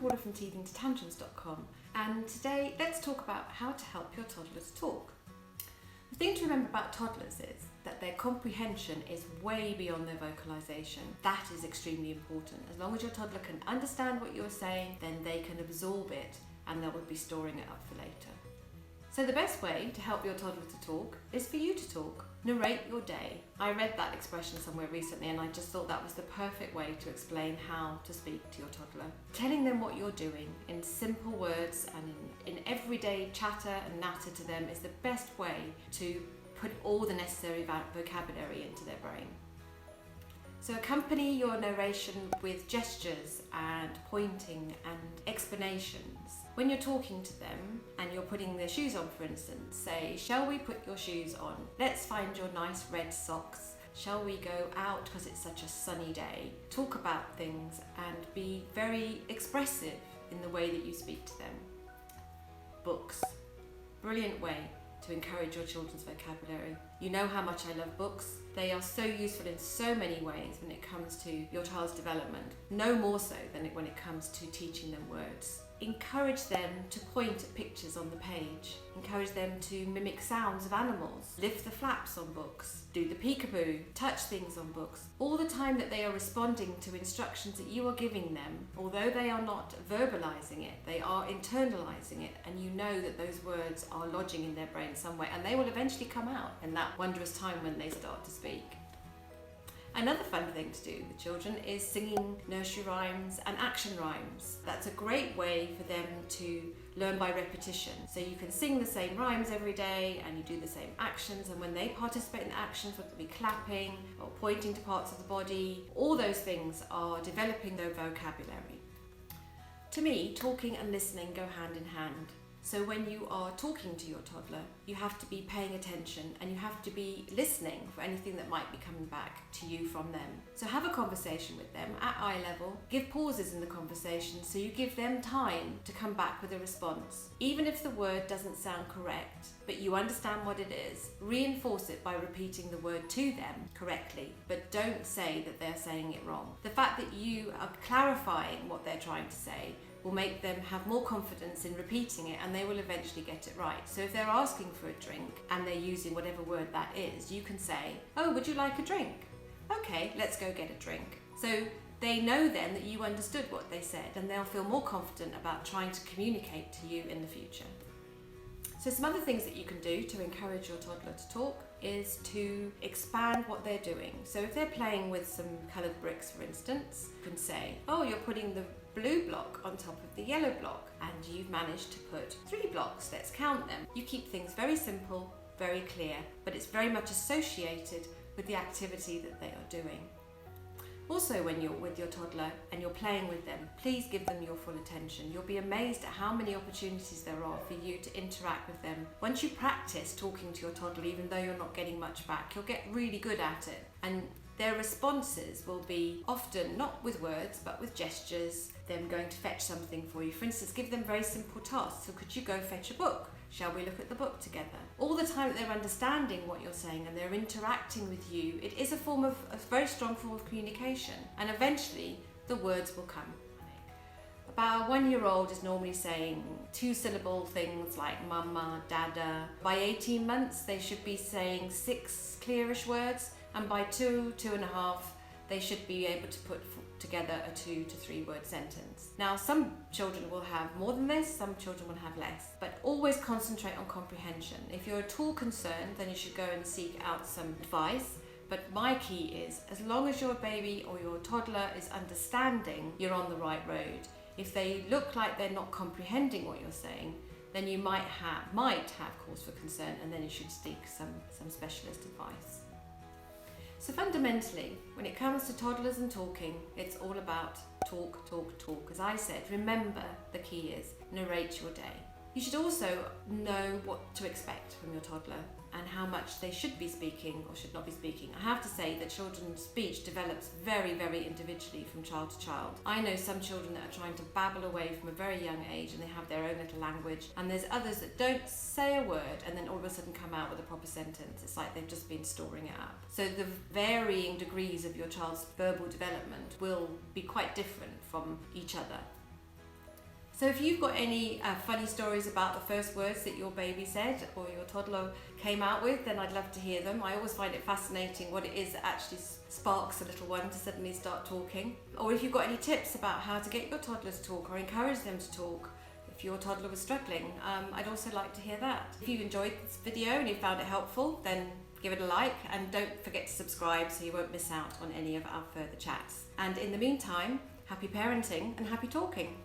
Paula from teethingtotantrums.com, and today let's talk about how to help your toddlers talk. The thing to remember about toddlers is that their comprehension is way beyond their vocalization. That is extremely important. As long as your toddler can understand what you're saying, then they can absorb it and they will be storing it up for later. So the best way to help your toddler to talk is for you to talk. Narrate your day. I read that expression somewhere recently and I just thought that was the perfect way to explain how to speak to your toddler. Telling them what you're doing in simple words and in everyday chatter and natter to them is the best way to put all the necessary vocabulary into their brain. So accompany your narration with gestures and pointing and explanations. When you're talking to them and you're putting their shoes on, for instance, say, "Shall we put your shoes on? Let's find your nice red socks. Shall we go out because it's such a sunny day?" Talk about things and be very expressive in the way that you speak to them. Books. Brilliant way to encourage your children's vocabulary. You know how much I love books. They are so useful in so many ways when it comes to your child's development. No more so than when it comes to teaching them words. Encourage them to point at pictures on the page. Encourage them to mimic sounds of animals. Lift the flaps on books. Do the peekaboo. Touch things on books. All the time that they are responding to instructions that you are giving them, although they are not verbalizing it, they are internalizing it, and you know that those words are lodging in their brain somewhere, and they will eventually come out in that wondrous time when they start to speak. Another fun thing to do with children is singing nursery rhymes and action rhymes. That's a great way for them to learn by repetition. So you can sing the same rhymes every day and you do the same actions, and when they participate in the actions, whether it be clapping or pointing to parts of the body, all those things are developing their vocabulary. To me, talking and listening go hand in hand. So when you are talking to your toddler, you have to be paying attention and you have to be listening for anything that might be coming back to you from them. So have a conversation with them at eye level. Give pauses in the conversation so you give them time to come back with a response. Even if the word doesn't sound correct, but you understand what it is, reinforce it by repeating the word to them correctly, but don't say that they're saying it wrong. The fact that you are clarifying what they're trying to say will make them have more confidence in repeating it, and they will eventually get it right. So if they're asking for a drink and they're using whatever word that is, you can say, "Oh, would you like a drink? Okay, let's go get a drink." So they know then that you understood what they said, and they'll feel more confident about trying to communicate to you in the future. So some other things that you can do to encourage your toddler to talk is to expand what they're doing. So if they're playing with some coloured bricks, for instance, you can say, "Oh, you're putting the blue block on top of the yellow block and you've managed to put 3 blocks, let's count them." You keep things very simple, very clear, but it's very much associated with the activity that they are doing. Also, when you're with your toddler and you're playing with them, please give them your full attention. You'll be amazed at how many opportunities there are for you to interact with them. Once you practice talking to your toddler, even though you're not getting much back, you'll get really good at it. And their responses will be often not with words, but with gestures, them going to fetch something for you. For instance, give them very simple tasks. So could you go fetch a book? Shall we look at the book together? All the time that they're understanding what you're saying and they're interacting with you, it is a very strong form of communication, and eventually the words will come. About a 1-year-old is normally saying 2-syllable things like mama, dada. By 18 months, they should be saying 6 clearish words, and by 2.5, they should be able to put together a 2 to 3 word sentence. Now, some children will have more than this, some children will have less, but always concentrate on comprehension. If you're at all concerned, then you should go and seek out some advice. But my key is, as long as your baby or your toddler is understanding, you're on the right road. If they look like they're not comprehending what you're saying, then you might have cause for concern, and then you should seek some specialist advice. So fundamentally, when it comes to toddlers and talking, it's all about talk, talk, talk. As I said, remember the key is narrate your day. You should also know what to expect from your toddler and how much they should be speaking or should not be speaking. I have to say that children's speech develops very, very individually from child to child. I know some children that are trying to babble away from a very young age and they have their own little language, and there's others that don't say a word and then all of a sudden come out with a proper sentence. It's like they've just been storing it up. So the varying degrees of your child's verbal development will be quite different from each other. So if you've got any funny stories about the first words that your baby said or your toddler came out with, then I'd love to hear them. I always find it fascinating what it is that actually sparks a little one to suddenly start talking. Or if you've got any tips about how to get your toddler to talk or encourage them to talk, if your toddler was struggling, I'd also like to hear that. If you enjoyed this video and you found it helpful, then give it a like and don't forget to subscribe so you won't miss out on any of our further chats. And in the meantime, happy parenting and happy talking.